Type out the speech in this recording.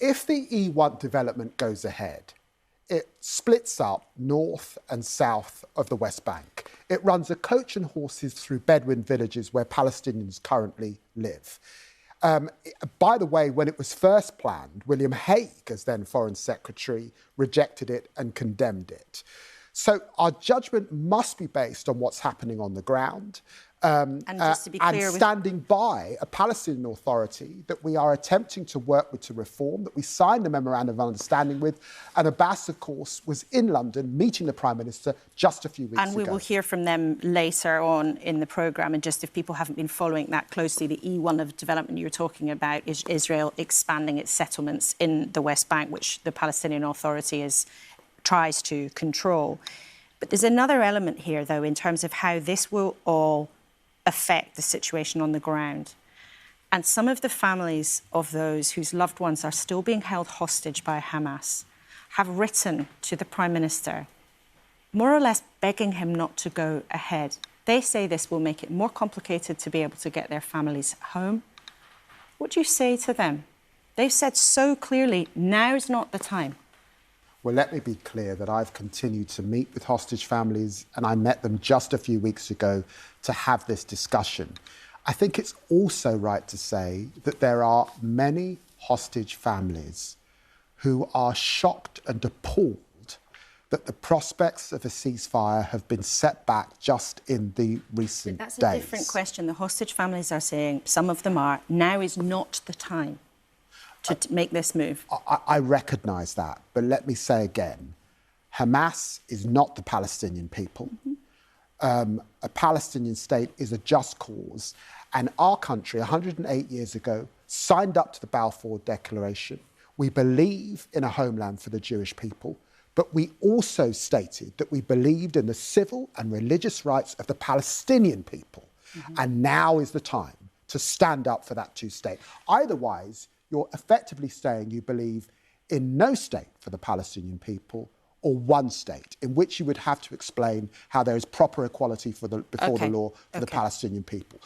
If the E1 development goes ahead, it splits up north and south of the West Bank. It runs a coach and horses through Bedouin villages where Palestinians currently live. By the way, when it was first planned, William Hague, as then Foreign Secretary, rejected it and condemned it. So our judgment must be based on what's happening on the ground. And just to be clear, and standing by a Palestinian Authority that we are attempting to work with to reform, that we signed a memorandum of understanding with. And Abbas, of course, was in London meeting the Prime Minister just a few weeks ago. And we will hear from them later on in the programme. And just if people haven't been following that closely, the E1 of development you're talking about is Israel expanding its settlements in the West Bank, which the Palestinian Authority tries to control. But there's another element here, though, in terms of how this will all affect the situation on the ground. And some of the families of those whose loved ones are still being held hostage by Hamas have written to the Prime Minister, more or less begging him not to go ahead. They say this will make it more complicated to be able to get their families home. What do you say to them? They've said so clearly, now's not the time. Well, let me be clear that I've continued to meet with hostage families, and I met them just a few weeks ago to have this discussion. I think it's also right to say that there are many hostage families who are shocked and appalled that the prospects of a ceasefire have been set back just in the recent days. That's a different question. The hostage families are saying, some of them are, now is not the time to make this move. I recognise that, but let me say again, Hamas is not the Palestinian people. A Palestinian state is a just cause, and our country, 108 years ago, signed up to the Balfour Declaration. We believe in a homeland for the Jewish people, but we also stated that we believed in the civil and religious rights of the Palestinian people. And now is the time to stand up for that two-state. Otherwise, you're effectively saying you believe in no state for the Palestinian people or one state, in which you would have to explain how there is proper equality before the law for the Palestinian people.